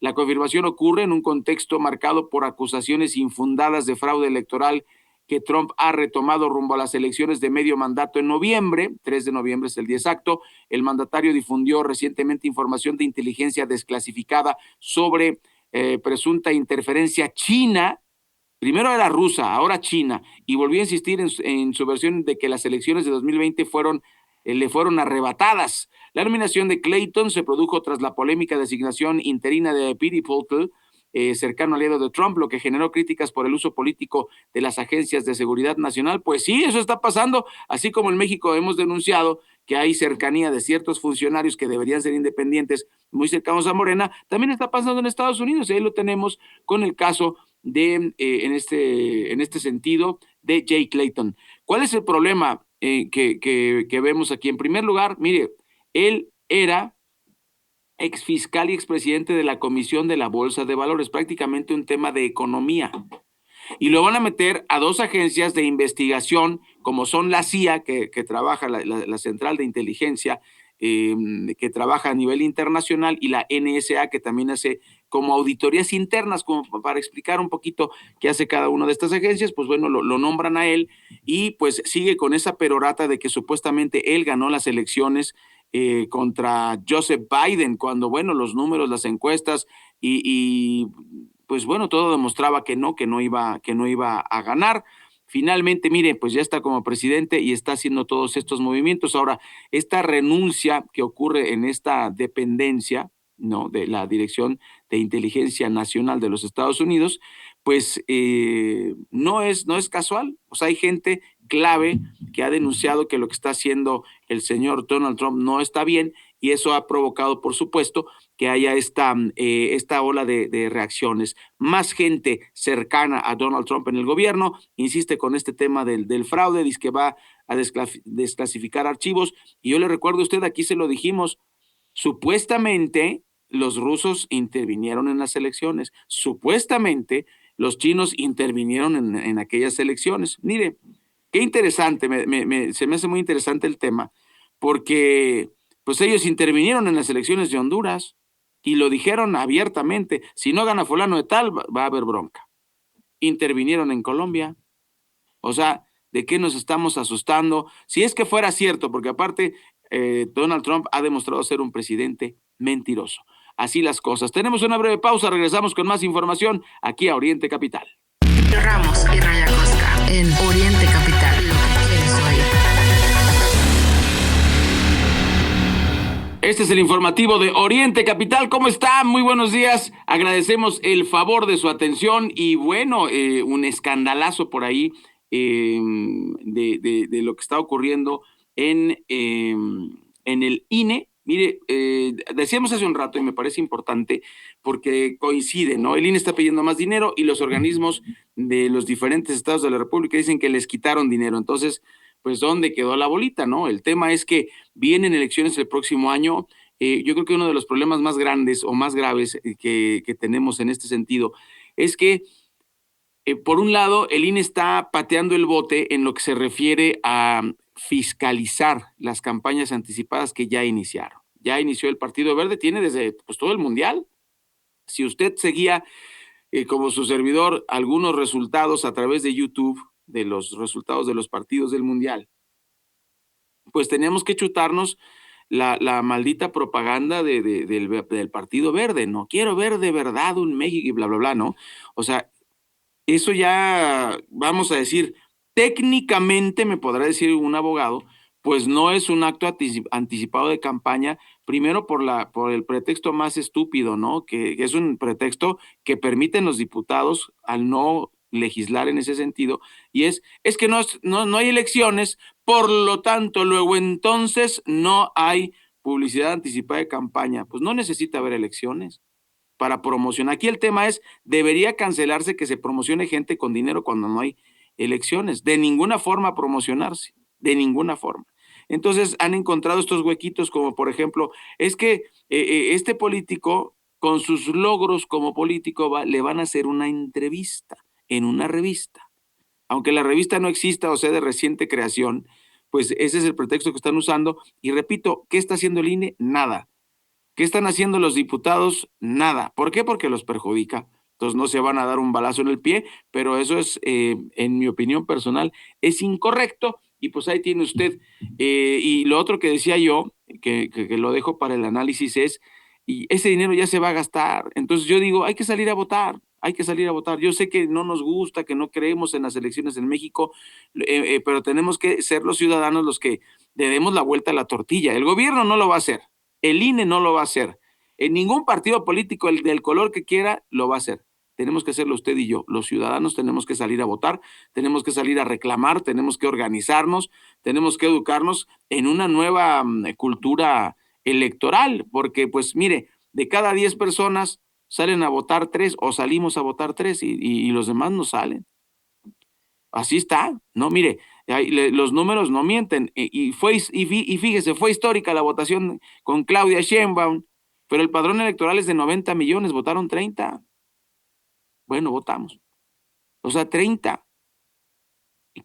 La confirmación ocurre en un contexto marcado por acusaciones infundadas de fraude electoral que Trump ha retomado rumbo a las elecciones de medio mandato en noviembre. 3 de noviembre es el día exacto. El mandatario difundió recientemente información de inteligencia desclasificada sobre presunta interferencia china. Primero era rusa, ahora china, y volvió a insistir en su versión de que las elecciones de 2020 le fueron arrebatadas. La nominación de Clayton se produjo tras la polémica designación interina de Pete Poltel, cercano aliado de Trump, lo que generó críticas por el uso político de las agencias de seguridad nacional. Pues sí, eso está pasando, así como en México hemos denunciado que hay cercanía de ciertos funcionarios que deberían ser independientes, muy cercanos a Morena. También está pasando en Estados Unidos, y ahí lo tenemos con el caso de, en este sentido, de Jay Clayton. ¿Cuál es el problema que vemos aquí? En primer lugar, mire, él era exfiscal y expresidente de la Comisión de la Bolsa de Valores, prácticamente un tema de economía. Y lo van a meter a 2 agencias de investigación, como son la CIA, que trabaja, la Central de Inteligencia, que trabaja a nivel internacional, y la NSA, que también hace como auditorías internas, como para explicar un poquito qué hace cada una de estas agencias. Pues bueno, lo nombran a él, y pues sigue con esa perorata de que supuestamente él ganó las elecciones contra Joseph Biden, cuando bueno, los números, las encuestas y pues bueno, todo demostraba que no iba a ganar. Finalmente, mire, pues ya está como presidente y está haciendo todos estos movimientos. Ahora, esta renuncia que ocurre en esta dependencia, ¿no?, de la Dirección de Inteligencia Nacional de los Estados Unidos, pues no es casual. O sea, hay gente clave que ha denunciado que lo que está haciendo el señor Donald Trump no está bien, y eso ha provocado, por supuesto, que haya esta ola de reacciones. Más gente cercana a Donald Trump en el gobierno insiste con este tema del fraude, dice que va a desclasificar archivos. Y yo le recuerdo a usted, aquí se lo dijimos, supuestamente los rusos intervinieron en las elecciones, supuestamente los chinos intervinieron en aquellas elecciones. Mire, qué interesante, se me hace muy interesante el tema, porque pues ellos intervinieron en las elecciones de Honduras y lo dijeron abiertamente: si no gana fulano de tal, va a haber bronca. Intervinieron en Colombia. O sea, ¿de qué nos estamos asustando? Si es que fuera cierto, porque aparte Donald Trump ha demostrado ser un presidente mentiroso. Así las cosas. Tenemos una breve pausa, regresamos con más información aquí a Oriente Capital. Ramos y Raya Costa en Oriente Capital. Lo que quieres oír. Este es el informativo de Oriente Capital. ¿Cómo está? Muy buenos días. Agradecemos el favor de su atención y bueno, un escandalazo por ahí de lo que está ocurriendo en el INE. Mire, decíamos hace un rato y me parece importante porque coincide, ¿no? El INE está pidiendo más dinero y los organismos de los diferentes estados de la República dicen que les quitaron dinero. Entonces, pues dónde quedó la bolita, ¿no? El tema es que vienen elecciones el próximo año. Yo creo que uno de los problemas más grandes o más graves que tenemos en este sentido es que, por un lado, el INE está pateando el bote en lo que se refiere a fiscalizar las campañas anticipadas que ya iniciaron. Ya inició el Partido Verde, tiene desde pues, todo el mundial. Si usted seguía, como su servidor, algunos resultados a través de YouTube de los resultados de los partidos del mundial, pues teníamos que chutarnos la maldita propaganda del Partido Verde. No quiero ver de verdad un México y bla, bla, bla, ¿no? O sea, eso ya, vamos a decir, técnicamente me podrá decir un abogado, pues no es un acto anticipado de campaña, primero por el pretexto más estúpido, ¿no? Que es un pretexto que permiten los diputados al no legislar en ese sentido, y es que no hay elecciones, por lo tanto, luego entonces no hay publicidad anticipada de campaña. Pues no necesita haber elecciones para promocionar. Aquí el tema es, debería cancelarse que se promocione gente con dinero cuando no hay elecciones. De ninguna forma promocionarse, de ninguna forma. Entonces han encontrado estos huequitos como, por ejemplo, es que este político, con sus logros como político, le van a hacer una entrevista en una revista. Aunque la revista no exista o sea de reciente creación, pues ese es el pretexto que están usando. Y repito, ¿qué está haciendo el INE? Nada. ¿Qué están haciendo los diputados? Nada. ¿Por qué? Porque los perjudica. Entonces no se van a dar un balazo en el pie, pero eso es, en mi opinión personal, es incorrecto. Y pues ahí tiene usted. Y lo otro que decía yo, que lo dejo para el análisis, es, y ese dinero ya se va a gastar. Entonces yo digo, hay que salir a votar. Hay que salir a votar. Yo sé que no nos gusta, que no creemos en las elecciones en México, pero tenemos que ser los ciudadanos los que le demos la vuelta a la tortilla. El gobierno no lo va a hacer. El INE no lo va a hacer. En ningún partido político, el del color que quiera, lo va a hacer. Tenemos que hacerlo usted y yo. Los ciudadanos tenemos que salir a votar, tenemos que salir a reclamar, tenemos que organizarnos, tenemos que educarnos en una nueva cultura electoral, porque pues mire, de cada 10 personas salen a votar 3 o salimos a votar 3 y los demás no salen. Así está, ¿no? Mire, los números no mienten. Y fíjese, fue histórica la votación con Claudia Sheinbaum, pero el padrón electoral es de 90 millones, votaron 30. Bueno, votamos. O sea, 30.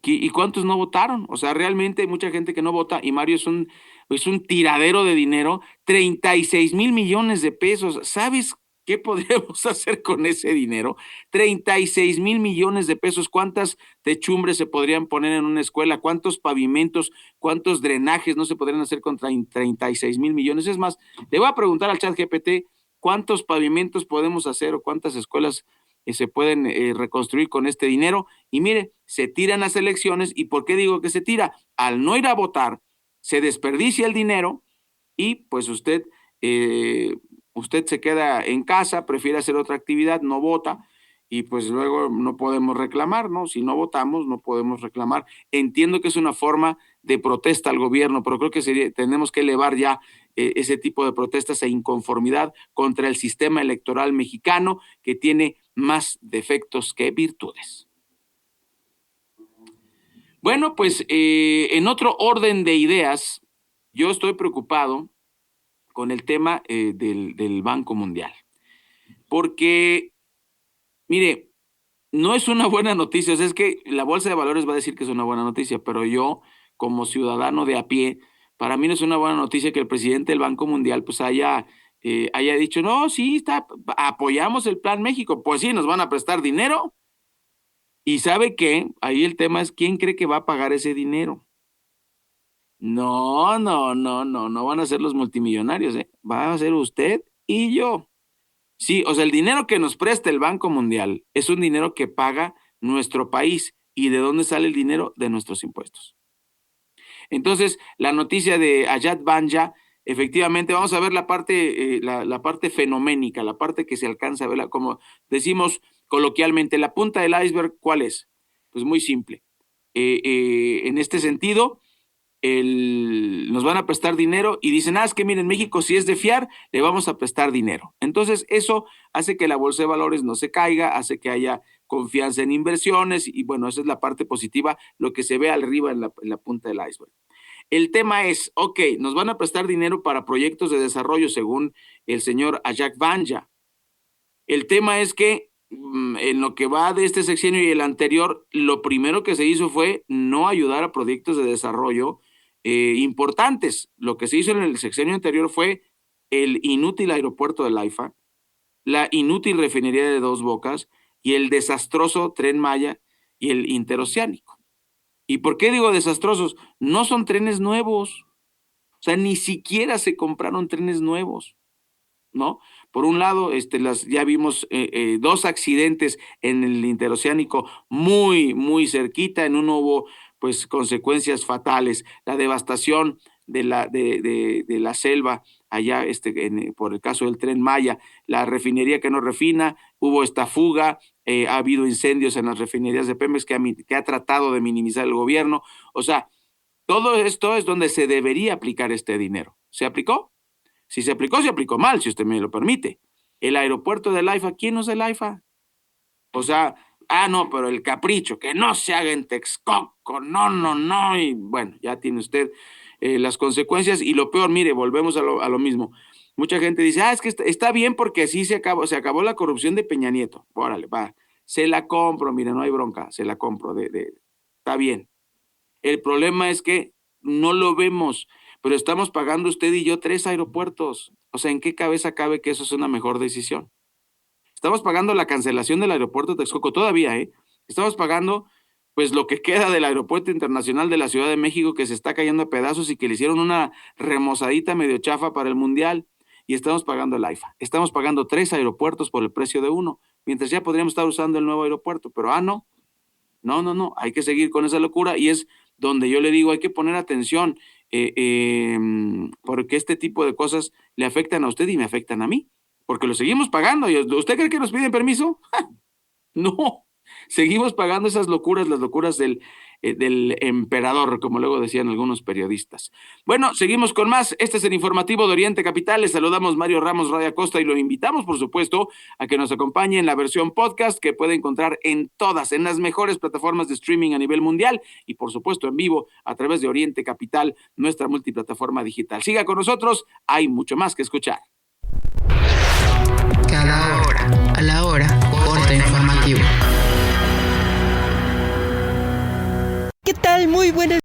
¿Y cuántos no votaron? O sea, realmente hay mucha gente que no vota y Mario es un tiradero de dinero, 36 mil millones de pesos. ¿Sabes qué podríamos hacer con ese dinero? 36 mil millones de pesos. ¿Cuántas techumbres se podrían poner en una escuela? ¿Cuántos pavimentos, cuántos drenajes no se podrían hacer con 36 mil millones? Es más, le voy a preguntar al ChatGPT cuántos pavimentos podemos hacer o cuántas escuelas se pueden reconstruir con este dinero. Y mire, se tiran las elecciones. ¿Y por qué digo que se tira? Al no ir a votar, se desperdicia el dinero y pues usted se queda en casa, prefiere hacer otra actividad, no vota y pues luego no podemos reclamar, ¿no? Si no votamos, no podemos reclamar. Entiendo que es una forma de protesta al gobierno, pero creo que tenemos que elevar ya ese tipo de protestas e inconformidad contra el sistema electoral mexicano, que tiene más defectos que virtudes. Bueno, pues en otro orden de ideas, yo estoy preocupado con el tema del Banco Mundial, porque, mire, no es una buena noticia. O sea, es que la Bolsa de Valores va a decir que es una buena noticia, pero yo, como ciudadano de a pie, para mí no es una buena noticia que el presidente del Banco Mundial pues haya dicho, no, sí, apoyamos el Plan México. Pues sí, nos van a prestar dinero. ¿Y sabe qué? Ahí el tema es, ¿quién cree que va a pagar ese dinero? No van a ser los multimillonarios, va a ser usted y yo. Sí, o sea, el dinero que nos presta el Banco Mundial es un dinero que paga nuestro país. ¿Y de dónde sale el dinero? De nuestros impuestos. Entonces, la noticia de Ajat Banja, efectivamente, vamos a ver la parte fenoménica, la parte que se alcanza a ver, como decimos coloquialmente, la punta del iceberg, ¿cuál es? Pues muy simple. En este sentido, nos van a prestar dinero y dicen, es que miren, México si es de fiar, le vamos a prestar dinero. Entonces eso hace que la Bolsa de Valores no se caiga, hace que haya confianza en inversiones y bueno, esa es la parte positiva, lo que se ve arriba en la punta del iceberg. El tema es, ok, nos van a prestar dinero para proyectos de desarrollo según el señor Ajak Banja. El tema es que en lo que va de este sexenio y el anterior, lo primero que se hizo fue no ayudar a proyectos de desarrollo importantes. Lo que se hizo en el sexenio anterior fue el inútil aeropuerto del AIFA, la inútil refinería de Dos Bocas y el desastroso Tren Maya y el interoceánico. ¿Y por qué digo desastrosos? No son trenes nuevos. O sea, ni siquiera se compraron trenes nuevos, ¿no? Por un lado, ya vimos 2 accidentes en el interoceánico muy, muy cerquita. En uno hubo, pues, consecuencias fatales. La devastación de la selva allá por el caso del Tren Maya, la refinería que no refina, hubo esta fuga, ha habido incendios en las refinerías de Pemex que ha tratado de minimizar el gobierno. O sea, todo esto es donde se debería aplicar este dinero. ¿Se aplicó? Si se aplicó, se aplicó mal, si usted me lo permite. El aeropuerto del AIFA, ¿quién usa el AIFA? O sea, no, pero el capricho, que no se haga en Texcoco, no, y bueno, ya tiene usted las consecuencias, y lo peor, mire, volvemos a lo mismo. Mucha gente dice, es que está bien porque así se acabó la corrupción de Peña Nieto. Órale, va, se la compro, mire, no hay bronca, se la compro, está bien. El problema es que no lo vemos, pero estamos pagando usted y yo 3 aeropuertos. O sea, ¿en qué cabeza cabe que eso es una mejor decisión? Estamos pagando la cancelación del aeropuerto de Texcoco todavía, Estamos pagando, pues, lo que queda del aeropuerto internacional de la Ciudad de México, que se está cayendo a pedazos y que le hicieron una remozadita medio chafa para el Mundial. Y estamos pagando el AIFA. Estamos pagando 3 aeropuertos por el precio de 1, mientras ya podríamos estar usando el nuevo aeropuerto. Pero no, hay que seguir con esa locura, y es donde yo le digo, hay que poner atención, porque este tipo de cosas le afectan a usted y me afectan a mí, porque lo seguimos pagando. ¿Usted cree que nos piden permiso? No, seguimos pagando esas locuras, las locuras del emperador, como luego decían algunos periodistas. Bueno, seguimos con más. Este es el informativo de Oriente Capital. Les saludamos Mario Ramos, Raya Costa, y lo invitamos, por supuesto, a que nos acompañe en la versión podcast que puede encontrar en las mejores plataformas de streaming a nivel mundial y, por supuesto, en vivo a través de Oriente Capital, nuestra multiplataforma digital. Siga con nosotros, hay mucho más que escuchar. Cada hora, a la hora, corte informativo. ¿Qué tal? Muy buenas